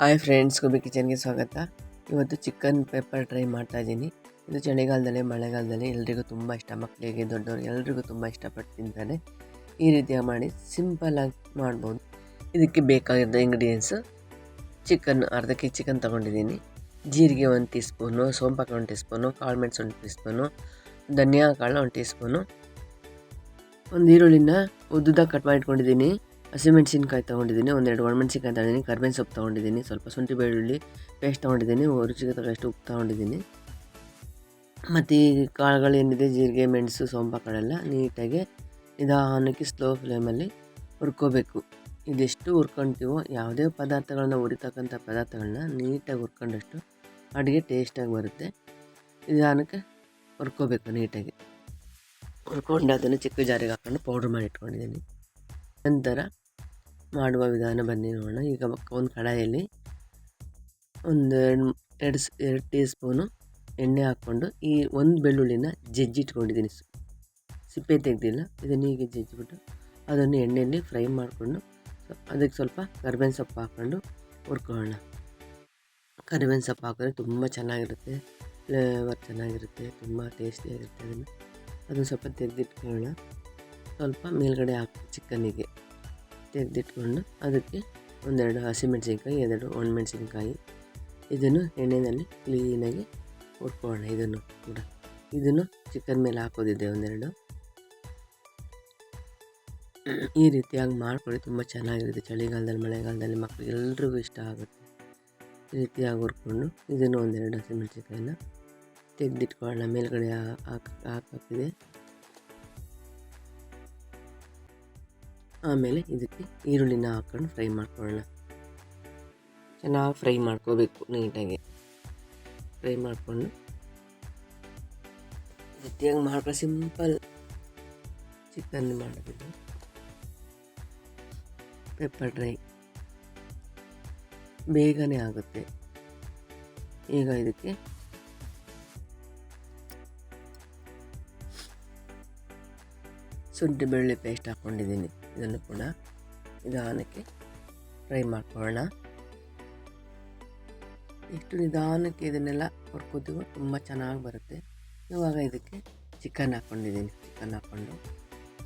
Hi friends, gobi ಕಿಚನ್ಗೆ ಸ್ವಾಗತ. ಇವತ್ತು chicken pepper try ಮಾಡ್ತಾ ಇದ್ದೀನಿ. ಇದು ಚಳಿಗಾಲದಲ್ಲಿ ಮಳೆಗಾಲದಲ್ಲಿ ಎಲ್ರಿಗೂ ತುಂಬ ಇಷ್ಟ, ಮಕ್ಕಳಿಗೆ ದೊಡ್ಡವರು ಎಲ್ರಿಗೂ ತುಂಬ ಇಷ್ಟಪಟ್ಟು ತಿಂತಾರೆ. ಈ ರೀತಿಯಾಗಿ ಮಾಡಿ ಸಿಂಪಲಾಗಿ ಮಾಡ್ಬೋದು. ಇದಕ್ಕೆ ಬೇಕಾಗಿದ್ದ ಇಂಗ್ರೀಡಿಯೆಂಟ್ಸು: ಚಿಕನ್ ಅರ್ಧ ಕೆ ಜಿ ಚಿಕನ್ ತೊಗೊಂಡಿದ್ದೀನಿ, ಜೀರಿಗೆ 1 ಟೀ ಸ್ಪೂನು, ಸೋಂಪಾಕಾಳು 1 ಟೀ ಸ್ಪೂನು, ಕಾಳು ಮೆಣಸು 1 ಟೀ ಸ್ಪೂನು, ಧನಿಯಾ ಕಾಳು 1 ಟೀ ಸ್ಪೂನು, ಒಂದು ಈರುಳ್ಳಿನ ಉದ್ದುದಾಗಿ ಕಟ್ ಮಾಡಿ ಇಟ್ಕೊಂಡಿದ್ದೀನಿ, ಹಸಿಮೆಣಸಿನ್ಕಾಯಿ ತೊಗೊಂಡಿದ್ದೀನಿ, ಒಂದೆರಡು ಒಣಮೆಣಸಿನ್ಕಾಯಿ ತೊಗೊಂಡಿದ್ದೀನಿ, ಕರ್ಬೇವಿನ ಸೊಪ್ಪು ತೊಗೊಂಡಿದ್ದೀನಿ, ಸ್ವಲ್ಪ ಶುಂಠಿ ಬೆಳ್ಳುಳ್ಳಿ ಪೇಸ್ಟ್ ತೊಗೊಂಡಿದ್ದೀನಿ, ರುಚಿಗೆ ತಕ್ಕಷ್ಟು ಉಪ್ಪು ತೊಗೊಂಡಿದ್ದೀನಿ. ಮತ್ತು ಈ ಕಾಳುಗಳೇನಿದೆ ಜೀರಿಗೆ ಮೆಣಸು ಸೋಂಪಾಕಾಳೆಲ್ಲ ನೀಟಾಗಿ ನಿಧಾನಕ್ಕೆ ಸ್ಲೋ ಫ್ಲೇಮಲ್ಲಿ ಹುರ್ಕೋಬೇಕು. ಇದೆಷ್ಟು ಹುರ್ಕೊಳ್ತೀವೋ ಯಾವುದೇ ಪದಾರ್ಥಗಳನ್ನ ಹುರಿತಕ್ಕಂಥ ಪದಾರ್ಥಗಳನ್ನ ನೀಟಾಗಿ ಹುರ್ಕೊಂಡಷ್ಟು ಅಡುಗೆ ಟೇಸ್ಟಾಗಿ ಬರುತ್ತೆ. ನಿಧಾನಕ್ಕೆ ಹುರ್ಕೋಬೇಕು. ನೀಟಾಗಿ ಹುರ್ಕೊಂಡು ಅದನ್ನು ಚಿಕ್ಕ ಜಾರಿಗೆ ಹಾಕ್ಕೊಂಡು ಪೌಡ್ರ್ ಮಾಡಿ ಇಟ್ಕೊಂಡಿದ್ದೀನಿ. ನಂತರ ಮಾಡುವ ವಿಧಾನ ಬನ್ನಿ ನೋಡೋಣ. ಈಗ ಒಂದು ಕಡಾಯಲ್ಲಿ ಎರಡು ಟೀ ಸ್ಪೂನು ಎಣ್ಣೆ ಹಾಕ್ಕೊಂಡು ಈ ಒಂದು ಬೆಳ್ಳುಳ್ಳಿನ ಜಜ್ಜಿಟ್ಕೊಂಡಿದ್ದೀನಿ, ಸಿಪ್ಪೆ ತೆಗೆದಿಲ್ಲ. ಇದನ್ನು ಹೀಗೆ ಜಜ್ಜಿಬಿಟ್ಟು ಅದನ್ನು ಎಣ್ಣೆಯಲ್ಲಿ ಫ್ರೈ ಮಾಡಿಕೊಂಡು ಅದಕ್ಕೆ ಸ್ವಲ್ಪ ಕರಿಬೇವಿನ ಸೊಪ್ಪು ಹಾಕ್ಕೊಂಡು ಹುರ್ಕೊಳ್ಳೋಣ. ಕರಿಬೇವಿನ ಸೊಪ್ಪು ಹಾಕಿದ್ರೆ ತುಂಬ ಚೆನ್ನಾಗಿರುತ್ತೆ, ಫ್ಲೇವರ್ ಚೆನ್ನಾಗಿರುತ್ತೆ, ತುಂಬ ಟೇಸ್ಟಿಯಾಗಿರುತ್ತೆ. ಅದನ್ನು ಸ್ವಲ್ಪ ತೆಗೆದಿಟ್ಕೊಳ್ಳೋಣ. ಸ್ವಲ್ಪ ಮೇಲ್ಗಡೆ ಹಾಕಿ ಚಿಕನ್ನಿಗೆ ತೆಗೆದಿಟ್ಕೊಂಡು ಅದಕ್ಕೆ ಒಂದೆರಡು ಹಸಿಮೆಣಸಿನ್ಕಾಯಿ, 2 ಒಣಮೆಣಸಿನ್ಕಾಯಿ, ಇದನ್ನು ಎಣ್ಣೆಯಲ್ಲಿ ಕ್ಲೀನಾಗಿ ಹುರ್ಕೊಳ್ಳೋಣ. ಇದನ್ನು ಚಿಕನ್ ಮೇಲೆ ಹಾಕೋದಿದೆ ಒಂದೆರಡು. ಈ ರೀತಿಯಾಗಿ ಮಾಡ್ಕೊಳ್ಳಿ, ತುಂಬ ಚೆನ್ನಾಗಿರುತ್ತೆ. ಚಳಿಗಾಲದಲ್ಲಿ ಮಳೆಗಾಲದಲ್ಲಿ ಮಕ್ಕಳಿಗೆ ಎಲ್ರಿಗೂ ಇಷ್ಟ ಆಗುತ್ತೆ. ಈ ರೀತಿಯಾಗಿ ಹುರ್ಕೊಂಡು ಇದನ್ನು ಒಂದೆರಡು ಹಸಿಮೆಣಸಿನ್ಕಾಯಿನ ತೆಗೆದಿಟ್ಕೊಳ್ಳೋಣ. ಮೇಲ್ಗಡೆ ಹಾಕಿದೆ. ಆಮೇಲೆ ಇದಕ್ಕೆ ಈರುಳ್ಳಿನ ಹಾಕ್ಕೊಂಡು ಫ್ರೈ ಮಾಡ್ಕೊಳ್ಳೋಣ. ಚೆನ್ನಾಗಿ ಫ್ರೈ ಮಾಡ್ಕೋಬೇಕು. ನೀಟಾಗಿ ಫ್ರೈ ಮಾಡಿಕೊಂಡು ರೀತಿಯಾಗಿ ಮಾಡ್ಕೊಳ್ಳೋ ಸಿಂಪಲ್ ಚಿಕನ್ ಮಾಡೋದಿದ್ದು ಪೆಪ್ಪರ್ ಡ್ರೈ ಬೇಗನೆ ಆಗುತ್ತೆ. ಈಗ ಇದಕ್ಕೆ ಶುಂಠಿ ಬೆಳ್ಳುಳ್ಳಿ ಪೇಸ್ಟ್ ಹಾಕ್ಕೊಂಡಿದ್ದೀನಿ. ಇದನ್ನು ಕೂಡ ನಿಧಾನಕ್ಕೆ ಫ್ರೈ ಮಾಡ್ಕೊಳ್ಳೋಣ. ಎಷ್ಟು ನಿಧಾನಕ್ಕೆ ಇದನ್ನೆಲ್ಲ ಹುರ್ಕೋತೀವೋ ತುಂಬ ಚೆನ್ನಾಗಿ ಬರುತ್ತೆ. ಇವಾಗ ಇದಕ್ಕೆ ಚಿಕನ್ ಹಾಕ್ಕೊಂಡಿದ್ದೀನಿ. ಚಿಕನ್ ಹಾಕ್ಕೊಂಡು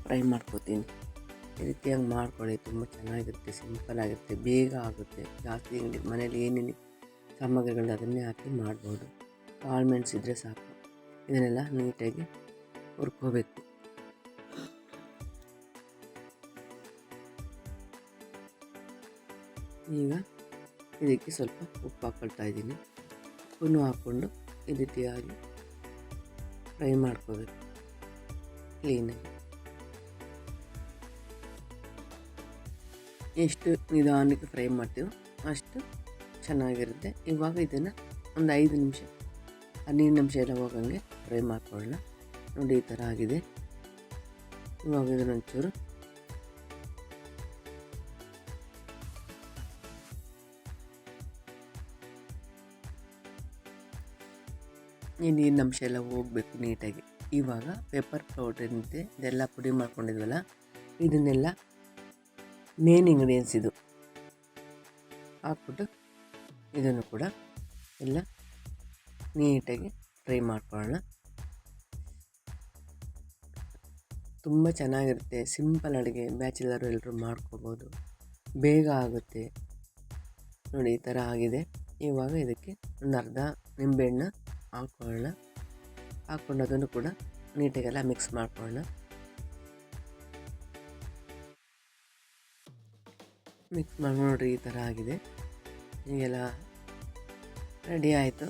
ಫ್ರೈ ಮಾಡ್ಕೋತೀನಿ. ಈ ರೀತಿಯಾಗಿ ಮಾಡ್ಕೊಳ್ಳಿ, ತುಂಬ ಚೆನ್ನಾಗಿರುತ್ತೆ, ಸಿಂಪಲ್ ಆಗಿರುತ್ತೆ, ಬೇಗ ಆಗುತ್ತೆ. ಜಾಸ್ತಿ ಮನೇಲಿ ಏನೇನು ಸಾಮಗ್ರಿಗಳು ಅದನ್ನೇ ಹಾಕಿ ಮಾಡ್ಬೋದು. ಕಾಳು ಮೆಣಸಿದ್ರೆ ಸಾಕು. ಇದನ್ನೆಲ್ಲ ನೀಟಾಗಿ ಹುರ್ಕೋಬೇಕು. ಈಗ ಇದಕ್ಕೆ ಸ್ವಲ್ಪ ಉಪ್ಪು ಹಾಕ್ಕೊಳ್ತಾ ಇದ್ದೀನಿ. ಉಪ್ಪನ್ನು ಹಾಕ್ಕೊಂಡು ಈ ರೀತಿಯಾಗಿ ಫ್ರೈ ಮಾಡ್ಕೋಬೇಕು ಕ್ಲೀನಾಗಿ. ಎಷ್ಟು ನಿಧಾನಕ್ಕೆ ಫ್ರೈ ಮಾಡ್ತೀವೋ ಅಷ್ಟು ಚೆನ್ನಾಗಿರುತ್ತೆ. ಇವಾಗ ಇದನ್ನು ಒಂದು 5 ನಿಮಿಷ 12 ನಿಮಿಷ ಎಲ್ಲ ಹೋಗಂಗೆ ಫ್ರೈ ಮಾಡ್ಕೊಳ್ಳೋಣ. ನೋಡಿ, ಈ ಥರ ಆಗಿದೆ. ಇವಾಗ ಇದನ್ನು ಒಂಚೂರು ಈ ನೀರಿನ ಅಂಶ ಎಲ್ಲ ಹೋಗಬೇಕು ನೀಟಾಗಿ. ಇವಾಗ ಪೆಪ್ಪರ್ ಪೌಡ್ರ್ ಏನಿದೆ ಇದೆಲ್ಲ ಪುಡಿ ಮಾಡ್ಕೊಂಡಿದ್ವಲ್ಲ, ಇದನ್ನೆಲ್ಲ ಮೇನ್ ಇಂಗ್ರೀಡಿಯೆಂಟ್ಸ್ ಇದು ಹಾಕ್ಬಿಟ್ಟು ಇದನ್ನು ಕೂಡ ಎಲ್ಲ ನೀಟಾಗಿ ಫ್ರೈ ಮಾಡ್ಕೊಳ್ಳೋಣ. ತುಂಬ ಚೆನ್ನಾಗಿರುತ್ತೆ, ಸಿಂಪಲ್ ಅಡುಗೆ, ಬ್ಯಾಚುಲರು ಎಲ್ಲರೂ ಮಾಡ್ಕೋಬೋದು, ಬೇಗ ಆಗುತ್ತೆ. ನೋಡಿ, ಈ ಥರ ಆಗಿದೆ. ಇವಾಗ ಇದಕ್ಕೆ ಒಂದು ಅರ್ಧ ನಿಂಬೆಹಣ್ಣು ಹಾಕ್ಕೊಳ್ಳೋಣ. ಹಾಕ್ಕೊಂಡು ಅದನ್ನು ಕೂಡ ನೀಟಾಗೆಲ್ಲ ಮಿಕ್ಸ್ ಮಾಡ್ಕೊಳ್ಳೋಣ. ಮಿಕ್ಸ್ ಮಾಡಿ ನೋಡಿರಿ, ಈ ಥರ ಆಗಿದೆ. ಹೀಗೆಲ್ಲ ರೆಡಿ ಆಯಿತು.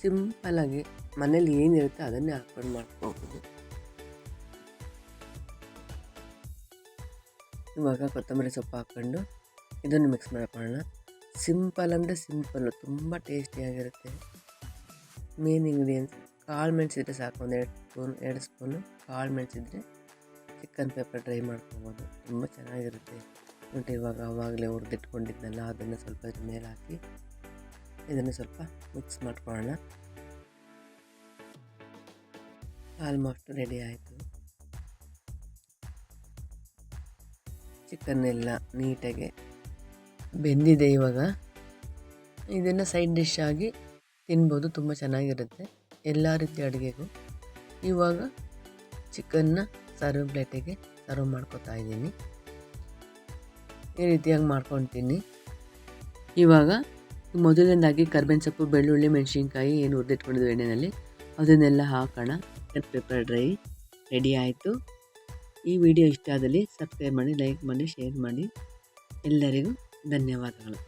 ಸಿಂಪಲಾಗಿ ಮನೇಲಿ ಏನಿರುತ್ತೆ ಅದನ್ನೇ ಹಾಕ್ಕೊಂಡು ಮಾಡ್ಕೋಬೋದು. ಇವಾಗ ಕೊತ್ತಂಬರಿ ಸೊಪ್ಪು ಹಾಕ್ಕೊಂಡು ಇದನ್ನು ಮಿಕ್ಸ್ ಮಾಡ್ಕೊಳ್ಳೋಣ. ಸಿಂಪಲ್ ಅಂದರೆ ಸಿಂಪಲ್ಲು, ತುಂಬ ಟೇಸ್ಟಿಯಾಗಿರುತ್ತೆ. ಮೇನ್ ಇಂಗ್ರೀಡಿಯೆಂಟ್ಸ್ ಕಾಳು ಮೆಣಸಿದ್ರೆ ಸಾಕು. ಒಂದು 2 ಸ್ಪೂನು ಕಾಳು ಮೆಣಸಿದ್ರೆ ಚಿಕನ್ ಪೆಪ್ಪರ್ ಡ್ರೈ ಮಾಡ್ಕೊಬೋದು, ತುಂಬ ಚೆನ್ನಾಗಿರುತ್ತೆ. ಮತ್ತು ಇವಾಗ ಆವಾಗಲೇ ಹುರಿದಿಟ್ಕೊಂಡಿದ್ನಲ್ಲ ಅದನ್ನು ಸ್ವಲ್ಪ ಇದ್ರ ಮೇಲೆ ಹಾಕಿ ಇದನ್ನು ಸ್ವಲ್ಪ ಮಿಕ್ಸ್ ಮಾಡ್ಕೊಳ್ಳೋಣ. ಆಲ್ಮೋಸ್ಟ್ ರೆಡಿ ಆಯಿತು. ಚಿಕನ್ ಎಲ್ಲ ನೀಟಾಗಿ ಬೆಂದಿದೆ. ಇವಾಗ ಇದನ್ನು ಸೈಡ್ ಡಿಶ್ ಆಗಿ ತಿನ್ಬೋದು, ತುಂಬ ಚೆನ್ನಾಗಿರುತ್ತೆ ಎಲ್ಲ ರೀತಿಯ ಅಡುಗೆಗೂ. ಇವಾಗ ಚಿಕನ್ನ ಸರ್ವ್ ಪ್ಲೇಟಿಗೆ ಸರ್ವ್ ಮಾಡ್ಕೊತಾ ಇದ್ದೀನಿ. ಈ ರೀತಿಯಾಗಿ ಮಾಡ್ಕೊತೀನಿ. ಇವಾಗ ಮೊದಲನೇದಾಗಿ ಕರ್ಬೇವಿನ ಸೊಪ್ಪು, ಬೆಳ್ಳುಳ್ಳಿ, ಮೆಣಸಿನ್ಕಾಯಿ ಏನು ಹುರಿದಿಟ್ಕೊಂಡಿದ್ವಿ ಎಣ್ಣೆಯಲ್ಲಿ, ಅದನ್ನೆಲ್ಲ ಹಾಕೋಣ. ಪೆಪ್ಪರ್ ಡ್ರೈ ರೆಡಿ ಆಯಿತು. ಈ ವಿಡಿಯೋ ಇಷ್ಟ ಆದಲ್ಲಿ ಸಬ್ಸ್ಕ್ರೈಬ್ ಮಾಡಿ, ಲೈಕ್ ಮಾಡಿ, ಶೇರ್ ಮಾಡಿ. ಎಲ್ಲರಿಗೂ ಧನ್ಯವಾದಗಳು.